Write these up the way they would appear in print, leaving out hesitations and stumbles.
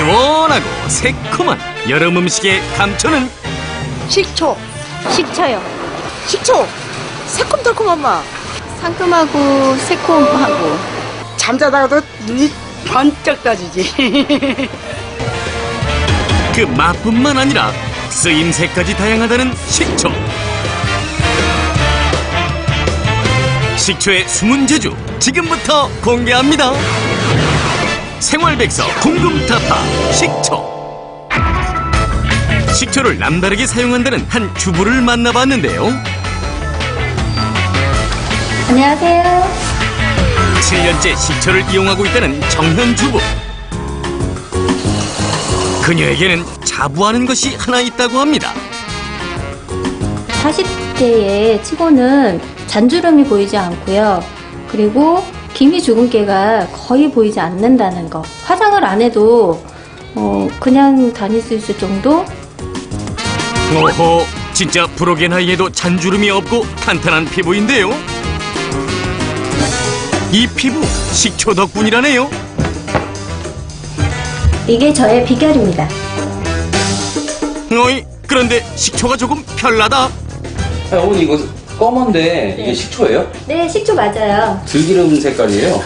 시원하고 새콤한 여름 음식의 감초는 식초. 식초요. 식초. 새콤달콤한 맛. 상큼하고 새콤하고. 잠자다가도 눈이 번쩍 떠지지. 그 맛뿐만 아니라 쓰임새까지 다양하다는 식초. 식초의 숨은 재주 지금부터 공개합니다. 생활백서 궁금타파 식초. 식초를 남다르게 사용한다는 한 주부를 만나봤는데요. 안녕하세요. 7년째 식초를 이용하고 있다는 정현 주부. 그녀에게는 자부하는 것이 하나 있다고 합니다. 40대에 치고는 잔주름이 보이지 않고요. 그리고 기미 주근깨가 거의 보이지 않는다는 거. 화장을 안 해도 그냥 다닐 수 있을 정도? 오호, 진짜 부록의 나이에도 잔주름이 없고 탄탄한 피부인데요. 이 피부 식초 덕분이라네요. 이게 저의 비결입니다. 어이, 그런데 식초가 조금 별나다. 어머니 이거 검은데 이게 식초예요? 네, 식초 맞아요. 들기름 색깔이에요.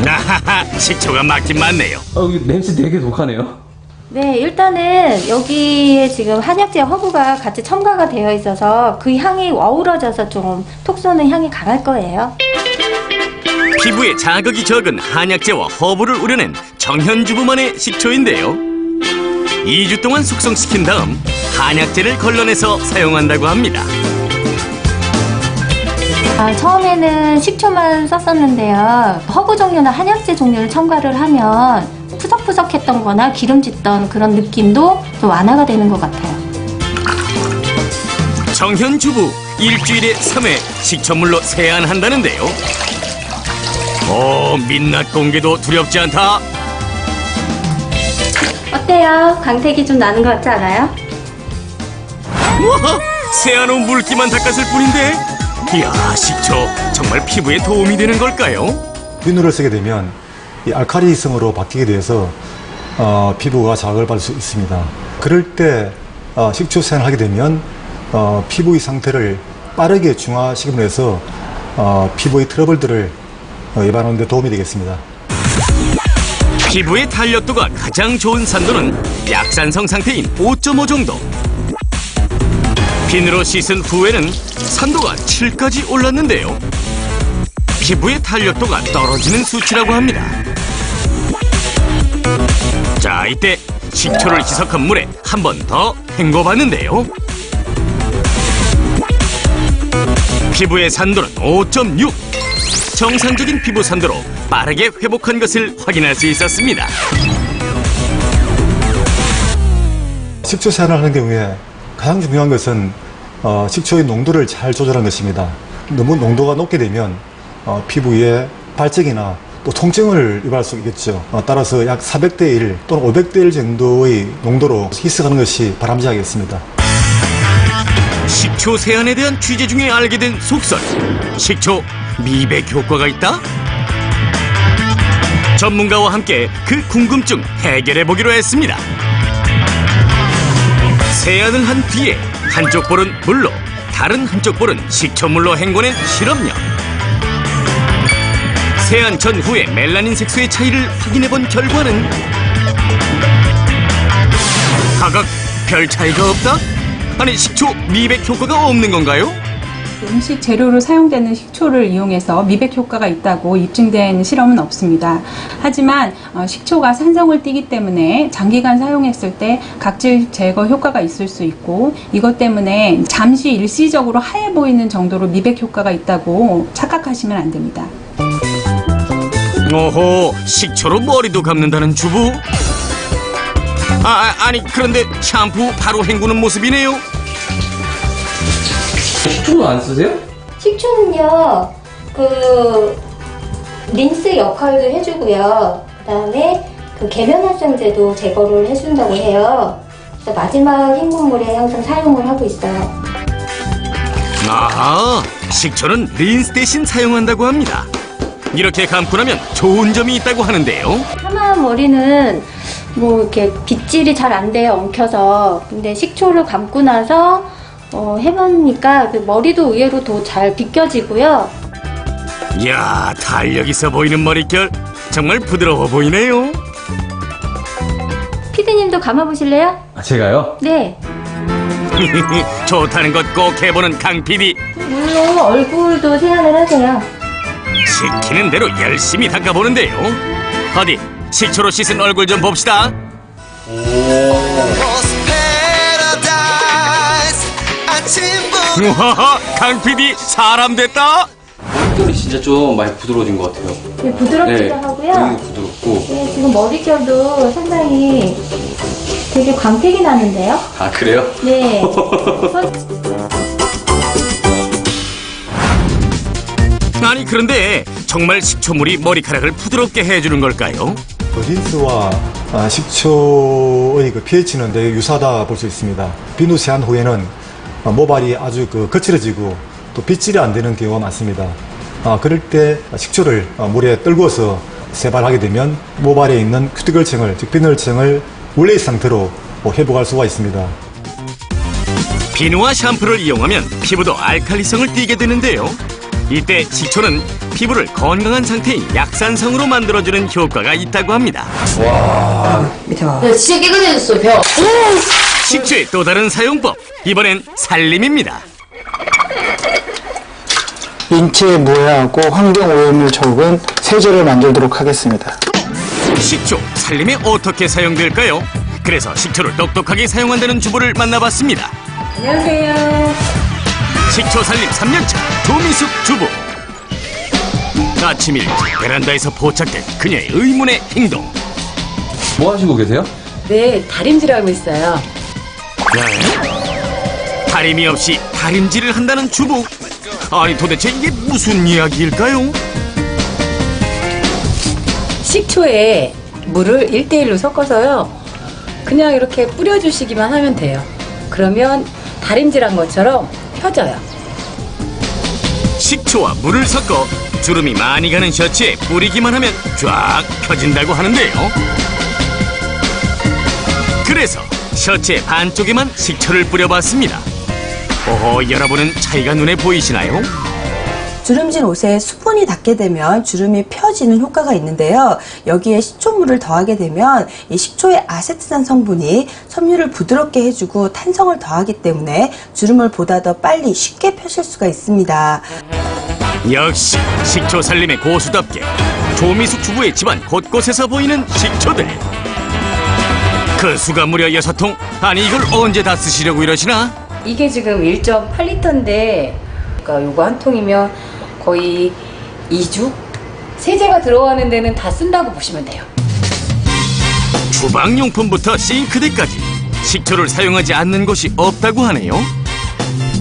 아하하, 식초가 맞긴 맞네요. 여기 냄새 되게 독하네요. 네, 일단은 여기에 지금 한약재 허브가 같이 첨가가 되어 있어서 그 향이 어우러져서 좀 톡 쏘는 향이 강할 거예요. 피부에 자극이 적은 한약재와 허브를 우려낸 정현 주부만의 식초인데요. 2주 동안 숙성시킨 다음 한약재를 걸러내서 사용한다고 합니다. 처음에는 식초만 썼었는데요. 허브 종류나 한약재 종류를 첨가를 하면 푸석푸석했던 거나 기름졌던 그런 느낌도 좀 완화가 되는 것 같아요. 정현 주부 일주일에 3회 식초물로 세안한다는데요. 오, 민낯 공개도 두렵지 않다. 어때요? 광택이 좀 나는 것 같지 않아요? 우와, 세안 후 물기만 닦았을 뿐인데. 이야, 식초 정말 피부에 도움이 되는 걸까요? 비누를 쓰게 되면 이 알칼리성으로 바뀌게 돼서 피부가 자극을 받을 수 있습니다. 그럴 때 식초 세안을 하게 되면 피부의 상태를 빠르게 중화시킴으로 해서 피부의 트러블들을 예방하는 데 도움이 되겠습니다. 피부의 탄력도가 가장 좋은 산도는 약산성 상태인 5.5 정도. 비누로 씻은 후에는 산도가 7까지 올랐는데요. 피부의 탄력도가 떨어지는 수치라고 합니다. 자, 이때 식초를 희석한 물에 한 번 더 헹궈봤는데요. 피부의 산도는 5.6. 정상적인 피부 산도로 빠르게 회복한 것을 확인할 수 있었습니다. 식초 세안을 하는 경우에 가장 중요한 것은 식초의 농도를 잘 조절하는 것입니다. 너무 농도가 높게 되면 피부에 발적이나 또 통증을 유발할 수 있겠죠. 따라서 약 400대 1 또는 500대 1 정도의 농도로 희석하는 것이 바람직하겠습니다. 식초 세안에 대한 취재 중에 알게 된 속설. 식초 미백 효과가 있다? 전문가와 함께 그 궁금증 해결해 보기로 했습니다. 세안을 한 뒤에 한쪽 볼은 물로, 다른 한쪽 볼은 식초물로 헹궈낸 실험용. 세안 전후의 멜라닌 색소의 차이를 확인해 본 결과는 각각 별 차이가 없다? 아니, 식초 미백 효과가 없는 건가요? 음식 재료로 사용되는 식초를 이용해서 미백 효과가 있다고 입증된 실험은 없습니다. 하지만 식초가 산성을 띠기 때문에 장기간 사용했을 때 각질 제거 효과가 있을 수 있고, 이것 때문에 잠시 일시적으로 하얘 보이는 정도로 미백 효과가 있다고 착각하시면 안 됩니다. 오호, 식초로 머리도 감는다는 주부? 아니, 그런데 샴푸 바로 헹구는 모습이네요. 식초도 안 쓰세요? 식초는요, 린스 역할도 해주고요. 그 다음에 계면활성제도 제거를 해준다고 해요. 그래서 마지막 헹군물에 항상 사용을 하고 있어요. 아하, 식초는 린스 대신 사용한다고 합니다. 이렇게 감고 나면 좋은 점이 있다고 하는데요. 파마한 머리는 뭐 이렇게 빗질이 잘 안 돼요, 엉켜서. 근데 식초를 감고 나서 해보니까 그 머리도 의외로 더 잘 빗겨지고요. 이야, 탄력 있어 보이는 머릿결 정말 부드러워 보이네요. 피디님도 감아보실래요? 제가요? 네. 좋다는 것 꼭 해보는 강 PD. 물로 얼굴도 세안을 하세요. 시키는 대로 열심히 닦아보는데요. 어디 식초로 씻은 얼굴 좀 봅시다. 우와, 강 PD 사람 됐다. 머릿결이 진짜 좀 많이 부드러워진 것 같아요. 네, 부드럽기도 하고요. 되게 부드럽고. 네, 지금 머릿결도 상당히 되게 광택이 나는데요. 아, 그래요? 네. 아니 그런데 정말 식초물이 머리카락을 부드럽게 해주는 걸까요? 린스와 식초의 그 pH는 되게 유사하다 볼 수 있습니다. 비누 세안 후에는 모발이 아주 거칠어지고 또 빗질이 안 되는 경우가 많습니다. 그럴 때 식초를 물에 떨구어서 세발하게 되면 모발에 있는 큐티클층을, 즉 비늘층을 원래의 상태로 회복할 수가 있습니다. 비누와 샴푸를 이용하면 피부도 알칼리성을 띠게 되는데요. 이때 식초는 피부를 건강한 상태인 약산성으로 만들어주는 효과가 있다고 합니다. 진짜 깨끗해졌어, 벼. 식초의 또 다른 사용법, 이번엔 살림입니다. 인체 모해하고 환경 오염을 적은 세제를 만들도록 하겠습니다. 식초, 살림에 어떻게 사용될까요? 그래서 식초를 똑똑하게 사용한다는 주부를 만나봤습니다. 안녕하세요. 식초 살림 3년차 조미숙 주부. 아침 일찍 베란다에서 포착된 그녀의 의문의 행동. 뭐 하시고 계세요? 네, 다림질하고 있어요. 다림이 없이 다림질을 한다는 주부. 아니 도대체 이게 무슨 이야기일까요? 식초에 물을 1대1로 섞어서요. 그냥 이렇게 뿌려주시기만 하면 돼요. 그러면 다림질한 것처럼 펴져요. 식초와 물을 섞어 주름이 많이 가는 셔츠에 뿌리기만 하면 쫙 펴진다고 하는데요. 그래서 셔츠의 반쪽에만 식초를 뿌려봤습니다. 오호, 여러분은 차이가 눈에 보이시나요? 주름진 옷에 수분이 닿게 되면 주름이 펴지는 효과가 있는데요. 여기에 식초물을 더하게 되면 이 식초의 아세트산 성분이 섬유를 부드럽게 해주고 탄성을 더하기 때문에 주름을 보다 더 빨리 쉽게 펴실 수가 있습니다. 역시 식초 살림의 고수답게 조미숙 주부의 집안 곳곳에서 보이는 식초들. 그 수가 무려 6통. 아니 이걸 언제 다 쓰시려고 이러시나? 이게 지금 1.8리터인데 그러니까 요거 한 통이면 거의 2주? 세제가 들어가는 데는 다 쓴다고 보시면 돼요. 주방용품부터 싱크대까지 식초를 사용하지 않는 곳이 없다고 하네요.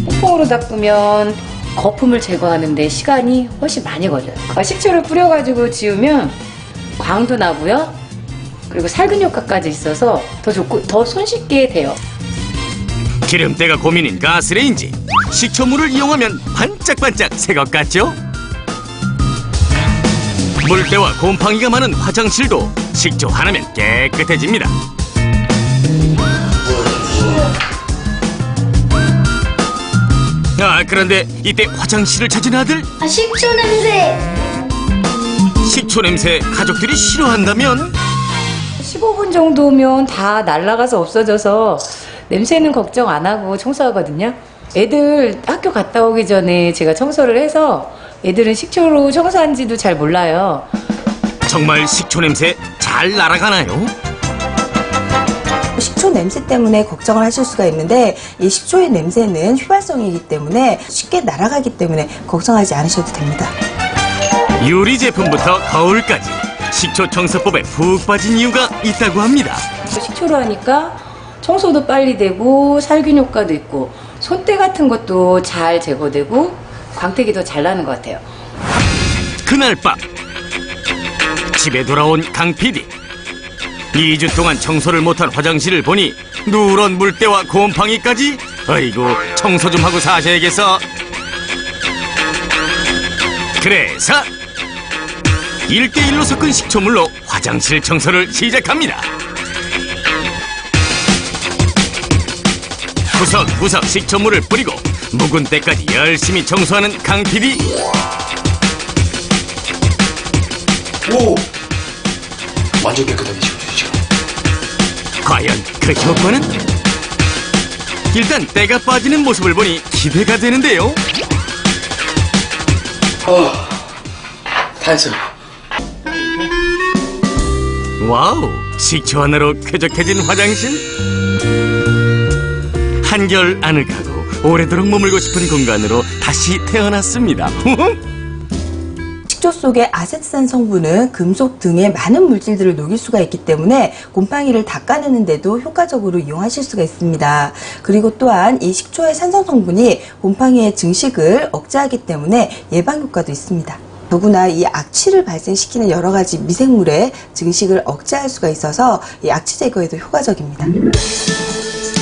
퐁퐁으로 닦으면 거품을 제거하는 데 시간이 훨씬 많이 걸려요. 식초를 뿌려가지고 지우면 광도 나고요. 그리고 살균 효과까지 있어서 더 좋고 더 손쉽게 돼요. 기름때가 고민인 가스레인지, 식초물을 이용하면 반짝반짝 새 것 같죠? 물때와 곰팡이가 많은 화장실도 식초 하나면 깨끗해집니다. 그런데 이때 화장실을 찾은 아들. 식초 냄새! 식초 냄새 가족들이 싫어한다면? 15분 정도면 다 날아가서 없어져서 냄새는 걱정 안 하고 청소하거든요. 애들 학교 갔다 오기 전에 제가 청소를 해서 애들은 식초로 청소한지도 잘 몰라요. 정말 식초 냄새 잘 날아가나요? 식초 냄새 때문에 걱정을 하실 수가 있는데 이 식초의 냄새는 휘발성이기 때문에 쉽게 날아가기 때문에 걱정하지 않으셔도 됩니다. 유리 제품부터 거울까지 식초 청소법에 푹 빠진 이유가 있다고 합니다. 식초로 하니까 청소도 빨리 되고 살균 효과도 있고 손때 같은 것도 잘 제거되고 광택이 더 잘 나는 것 같아요. 그날 밤 집에 돌아온 강 PD. 2주 동안 청소를 못한 화장실을 보니 누런 물때와 곰팡이까지. 아이고, 청소 좀 하고 사셔야겠어. 그래서 1대1로 섞은 식초물로 화장실 청소를 시작합니다. 구석구석 식초물을 뿌리고 묵은 때까지 열심히 청소하는 강 PD. 오! 완전 깨끗하게 지워주시죠. 과연 그 효과는? 일단 때가 빠지는 모습을 보니 기대가 되는데요. 다 했어요. 와우, 식초 하나로 쾌적해진 화장실? 한결 아늑하고 오래도록 머물고 싶은 공간으로 다시 태어났습니다. 식초 속의 아세트산 성분은 금속 등의 많은 물질들을 녹일 수가 있기 때문에 곰팡이를 닦아내는데도 효과적으로 이용하실 수가 있습니다. 그리고 또한 이 식초의 산성 성분이 곰팡이의 증식을 억제하기 때문에 예방 효과도 있습니다. 더구나 이 악취를 발생시키는 여러 가지 미생물의 증식을 억제할 수가 있어서 이 악취 제거에도 효과적입니다.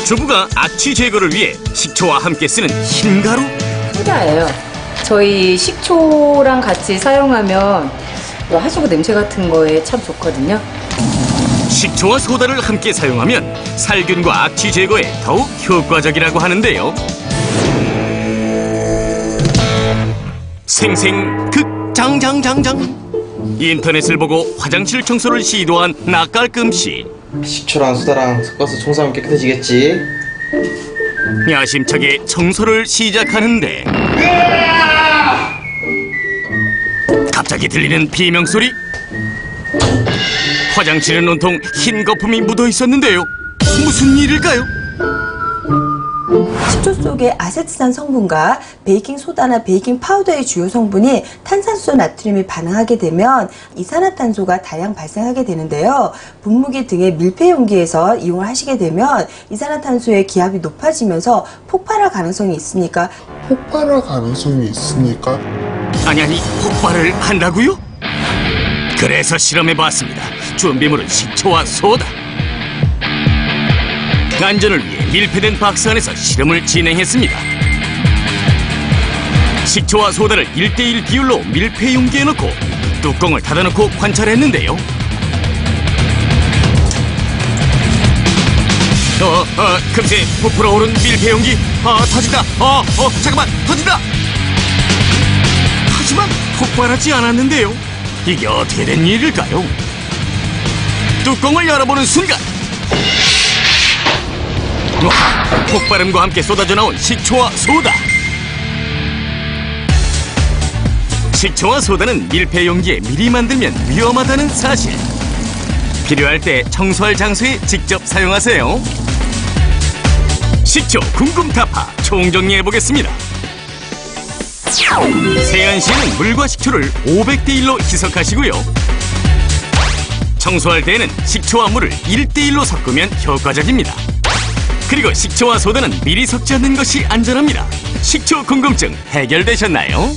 주부가 악취 제거를 위해 식초와 함께 쓰는 흰가루? 소다예요. 저희 식초랑 같이 사용하면 하수구 냄새 같은 거에 참 좋거든요. 식초와 소다를 함께 사용하면 살균과 악취 제거에 더욱 효과적이라고 하는데요. 생생 극장장장장. 인터넷을 보고 화장실 청소를 시도한 낯깔끔씨. 식초랑 소다랑 섞어서 청소하면 깨끗해지겠지. 야심차게 청소를 시작하는데 갑자기 들리는 비명소리. 화장실은 온통 흰 거품이 묻어 있었는데요. 무슨 일일까요? 식초 속의 아세트산 성분과 베이킹소다나 베이킹파우더의 주요 성분이 탄산수와 나트륨이 반응하게 되면 이산화탄소가 다량 발생하게 되는데요. 분무기 등의 밀폐 용기에서 이용을 하시게 되면 이산화탄소의 기압이 높아지면서 폭발할 가능성이 있으니까 아니 폭발을 한다고요? 그래서 실험해봤습니다. 준비물은 식초와 소다. 안전을 위해 밀폐된 박스 안에서 실험을 진행했습니다. 식초와 소다를 1대1 비율로 밀폐 용기에 넣고 뚜껑을 닫아놓고 관찰했는데요. 금세 부풀어 오른 밀폐 용기. 터진다. 잠깐만, 터진다. 하지만 폭발하지 않았는데요. 이게 어떻게 된 일일까요? 뚜껑을 열어보는 순간 폭발음과 함께 쏟아져 나온 식초와 소다. 식초와 소다는 밀폐 용기에 미리 만들면 위험하다는 사실. 필요할 때 청소할 장소에 직접 사용하세요. 식초 궁금타파 총정리해보겠습니다. 세안시에는 물과 식초를 500대1로 희석하시고요. 청소할 때에는 식초와 물을 1대1로 섞으면 효과적입니다. 그리고 식초와 소다는 미리 섞지 않는 것이 안전합니다. 식초 궁금증 해결되셨나요?